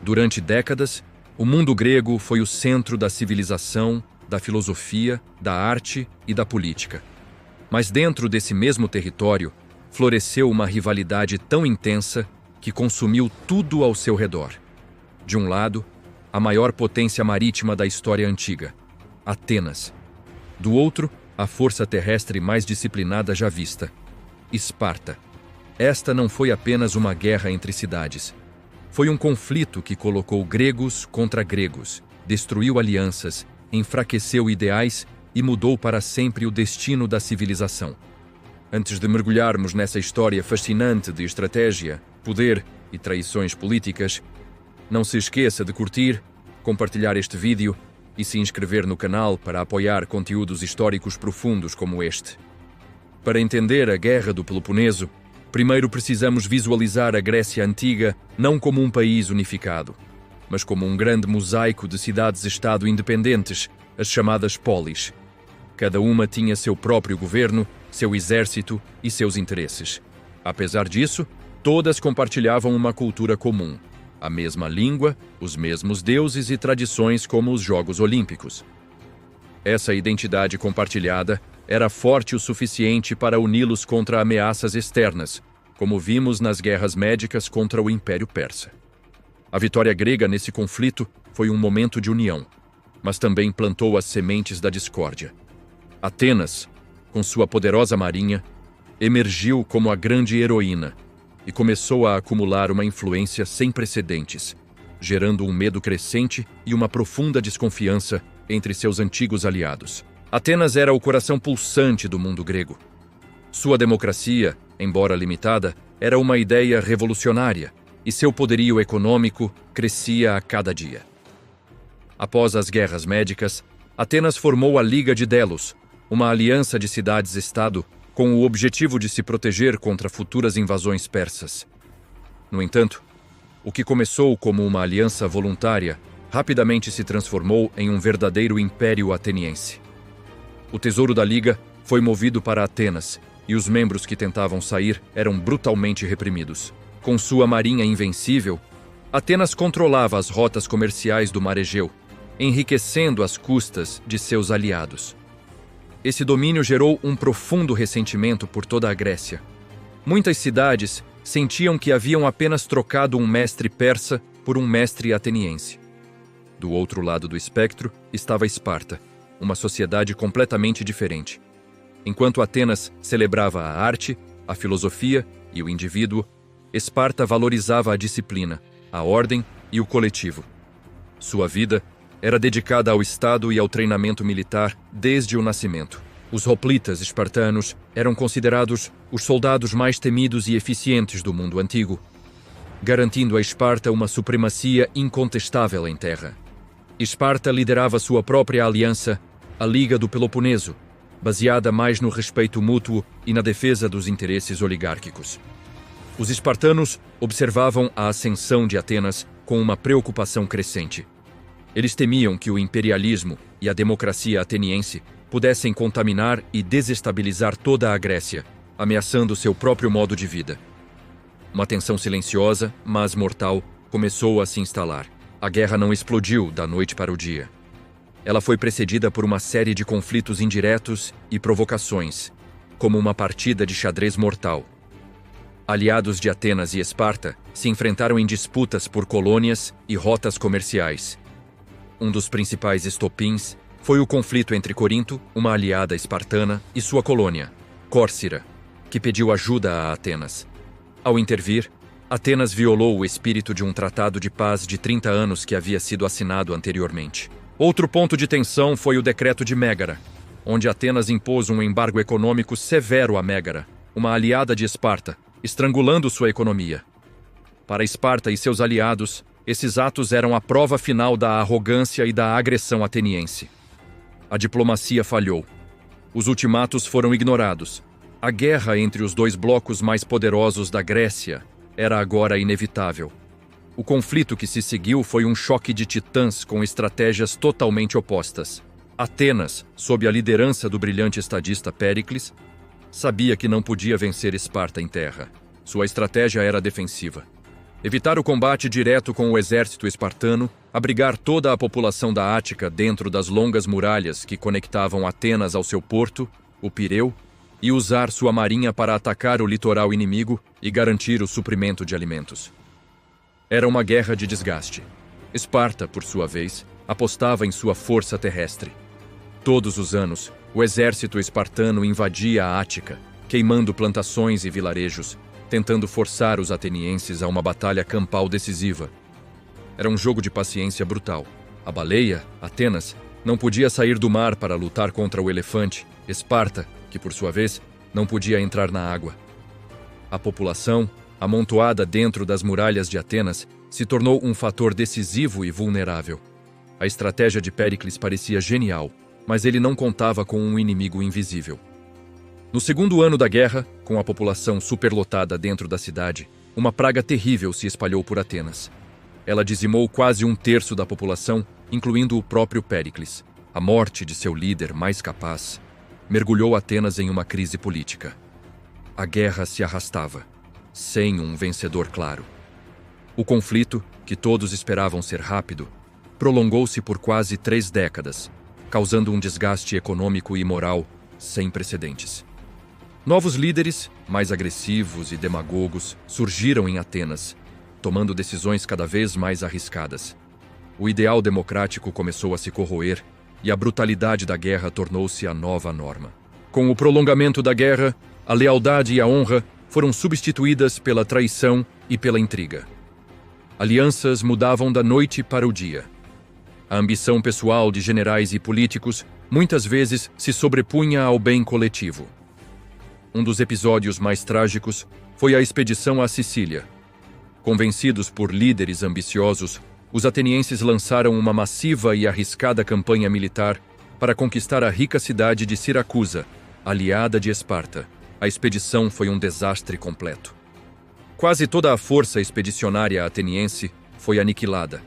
Durante décadas, o mundo grego foi o centro da civilização, da filosofia, da arte e da política. Mas dentro desse mesmo território, floresceu uma rivalidade tão intensa que consumiu tudo ao seu redor. De um lado, a maior potência marítima da história antiga, Atenas. Do outro, a força terrestre mais disciplinada já vista, Esparta. Esta não foi apenas uma guerra entre cidades. Foi um conflito que colocou gregos contra gregos, destruiu alianças, enfraqueceu ideais e mudou para sempre o destino da civilização. Antes de mergulharmos nessa história fascinante de estratégia, poder e traições políticas, não se esqueça de curtir, compartilhar este vídeo e se inscrever no canal para apoiar conteúdos históricos profundos como este. Para entender a Guerra do Peloponeso, primeiro precisamos visualizar a Grécia Antiga não como um país unificado, mas como um grande mosaico de cidades-estado independentes, as chamadas polis. Cada uma tinha seu próprio governo, seu exército e seus interesses. Apesar disso, todas compartilhavam uma cultura comum, a mesma língua, os mesmos deuses e tradições como os Jogos Olímpicos. Essa identidade compartilhada era forte o suficiente para uni-los contra ameaças externas, como vimos nas guerras médicas contra o Império Persa. A vitória grega nesse conflito foi um momento de união, mas também plantou as sementes da discórdia. Atenas, com sua poderosa marinha, emergiu como a grande heroína e começou a acumular uma influência sem precedentes, gerando um medo crescente e uma profunda desconfiança entre seus antigos aliados. Atenas era o coração pulsante do mundo grego. Sua democracia, embora limitada, era uma ideia revolucionária e seu poderio econômico crescia a cada dia. Após as guerras médicas, Atenas formou a Liga de Delos, uma aliança de cidades-estado com o objetivo de se proteger contra futuras invasões persas. No entanto, o que começou como uma aliança voluntária rapidamente se transformou em um verdadeiro império ateniense. O tesouro da Liga foi movido para Atenas e os membros que tentavam sair eram brutalmente reprimidos. Com sua marinha invencível, Atenas controlava as rotas comerciais do Mar Egeu, enriquecendo às custas de seus aliados. Esse domínio gerou um profundo ressentimento por toda a Grécia. Muitas cidades sentiam que haviam apenas trocado um mestre persa por um mestre ateniense. Do outro lado do espectro estava Esparta, uma sociedade completamente diferente. Enquanto Atenas celebrava a arte, a filosofia e o indivíduo, Esparta valorizava a disciplina, a ordem e o coletivo. Sua vida era dedicada ao Estado e ao treinamento militar desde o nascimento. Os hoplitas espartanos eram considerados os soldados mais temidos e eficientes do mundo antigo, garantindo a Esparta uma supremacia incontestável em terra. Esparta liderava sua própria aliança, a Liga do Peloponeso, baseada mais no respeito mútuo e na defesa dos interesses oligárquicos. Os espartanos observavam a ascensão de Atenas com uma preocupação crescente. Eles temiam que o imperialismo e a democracia ateniense pudessem contaminar e desestabilizar toda a Grécia, ameaçando seu próprio modo de vida. Uma tensão silenciosa, mas mortal, começou a se instalar. A guerra não explodiu da noite para o dia. Ela foi precedida por uma série de conflitos indiretos e provocações, como uma partida de xadrez mortal. Aliados de Atenas e Esparta se enfrentaram em disputas por colônias e rotas comerciais. Um dos principais estopins foi o conflito entre Corinto, uma aliada espartana, e sua colônia, Córcira, que pediu ajuda a Atenas. Ao intervir, Atenas violou o espírito de um tratado de paz de 30 anos que havia sido assinado anteriormente. Outro ponto de tensão foi o Decreto de Mégara, onde Atenas impôs um embargo econômico severo a Mégara, uma aliada de Esparta, estrangulando sua economia. Para Esparta e seus aliados, esses atos eram a prova final da arrogância e da agressão ateniense. A diplomacia falhou. Os ultimatos foram ignorados. A guerra entre os dois blocos mais poderosos da Grécia era agora inevitável. O conflito que se seguiu foi um choque de titãs com estratégias totalmente opostas. Atenas, sob a liderança do brilhante estadista Péricles, sabia que não podia vencer Esparta em terra. Sua estratégia era defensiva. evitar o combate direto com o exército espartano, abrigar toda a população da Ática dentro das longas muralhas que conectavam Atenas ao seu porto, o Pireu, e usar sua marinha para atacar o litoral inimigo e garantir o suprimento de alimentos. Era uma guerra de desgaste. Esparta, por sua vez, apostava em sua força terrestre. Todos os anos, o exército espartano invadia a Ática, queimando plantações e vilarejos, tentando forçar os atenienses a uma batalha campal decisiva. Era um jogo de paciência brutal. A baleia, Atenas, não podia sair do mar para lutar contra o elefante, Esparta, que por sua vez, não podia entrar na água. A população, amontoada dentro das muralhas de Atenas, se tornou um fator decisivo e vulnerável. A estratégia de Péricles parecia genial, mas ele não contava com um inimigo invisível. No segundo ano da guerra, com a população superlotada dentro da cidade, uma praga terrível se espalhou por Atenas. Ela dizimou quase um terço da população, incluindo o próprio Péricles. A morte de seu líder mais capaz mergulhou Atenas em uma crise política. A guerra se arrastava, sem um vencedor claro. O conflito, que todos esperavam ser rápido, prolongou-se por quase 3 décadas, causando um desgaste econômico e moral sem precedentes. Novos líderes, mais agressivos e demagogos, surgiram em Atenas, tomando decisões cada vez mais arriscadas. O ideal democrático começou a se corroer e a brutalidade da guerra tornou-se a nova norma. Com o prolongamento da guerra, a lealdade e a honra foram substituídas pela traição e pela intriga. Alianças mudavam da noite para o dia. A ambição pessoal de generais e políticos muitas vezes se sobrepunha ao bem coletivo. Um dos episódios mais trágicos foi a expedição à Sicília. Convencidos por líderes ambiciosos, os atenienses lançaram uma massiva e arriscada campanha militar para conquistar a rica cidade de Siracusa, aliada de Esparta. A expedição foi um desastre completo. Quase toda a força expedicionária ateniense foi aniquilada.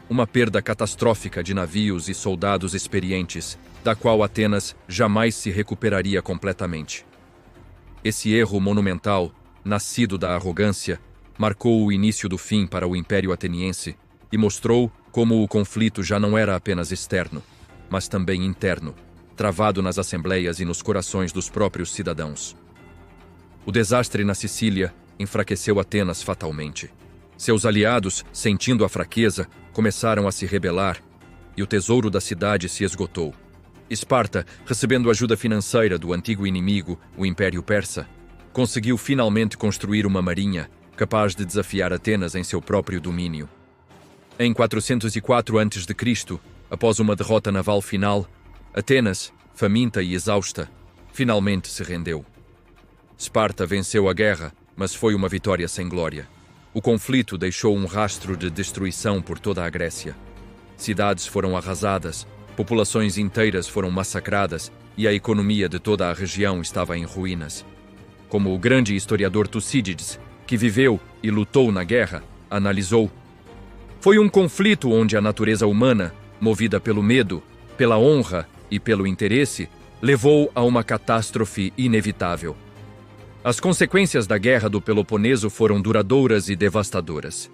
Uma perda catastrófica de navios e soldados experientes, da qual Atenas jamais se recuperaria completamente. Esse erro monumental, nascido da arrogância, marcou o início do fim para o Império Ateniense e mostrou como o conflito já não era apenas externo, mas também interno, travado nas assembleias e nos corações dos próprios cidadãos. O desastre na Sicília enfraqueceu Atenas fatalmente. Seus aliados, sentindo a fraqueza, começaram a se rebelar e o tesouro da cidade se esgotou. Esparta, recebendo ajuda financeira do antigo inimigo, o Império Persa, conseguiu finalmente construir uma marinha capaz de desafiar Atenas em seu próprio domínio. Em 404 a.C., após uma derrota naval final, Atenas, faminta e exausta, finalmente se rendeu. Esparta venceu a guerra, mas foi uma vitória sem glória. O conflito deixou um rastro de destruição por toda a Grécia. Cidades foram arrasadas, populações inteiras foram massacradas e a economia de toda a região estava em ruínas. Como o grande historiador Tucídides, que viveu e lutou na guerra, analisou: foi um conflito onde a natureza humana, movida pelo medo, pela honra e pelo interesse, levou a uma catástrofe inevitável. As consequências da Guerra do Peloponeso foram duradouras e devastadoras.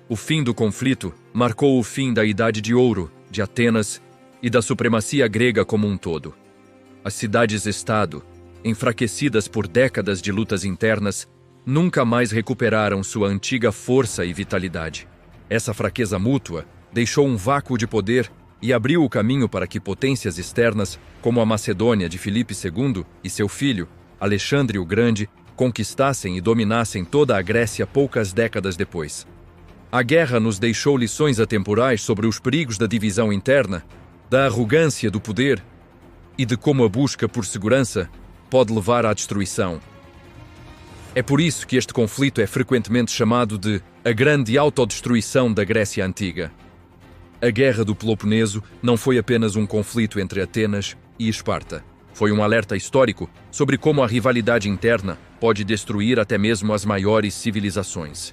O fim do conflito marcou o fim da Idade de Ouro de Atenas e da supremacia grega como um todo. As cidades-estado, enfraquecidas por décadas de lutas internas, nunca mais recuperaram sua antiga força e vitalidade. Essa fraqueza mútua deixou um vácuo de poder e abriu o caminho para que potências externas, como a Macedônia de Filipe II e seu filho, Alexandre o Grande, conquistassem e dominassem toda a Grécia poucas décadas depois. A guerra nos deixou lições atemporais sobre os perigos da divisão interna, da arrogância do poder e de como a busca por segurança pode levar à destruição. É por isso que este conflito é frequentemente chamado de a grande autodestruição da Grécia Antiga. A Guerra do Peloponeso não foi apenas um conflito entre Atenas e Esparta. Foi um alerta histórico sobre como a rivalidade interna pode destruir até mesmo as maiores civilizações.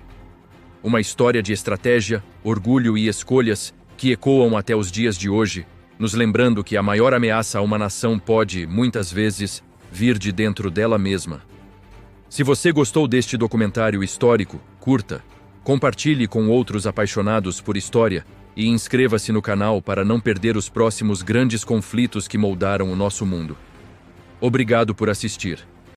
Uma história de estratégia, orgulho e escolhas que ecoam até os dias de hoje, nos lembrando que a maior ameaça a uma nação pode, muitas vezes, vir de dentro dela mesma. Se você gostou deste documentário histórico, curta, Compartilhe com outros apaixonados por história e inscreva-se no canal para não perder os próximos grandes conflitos que moldaram o nosso mundo. Obrigado por assistir.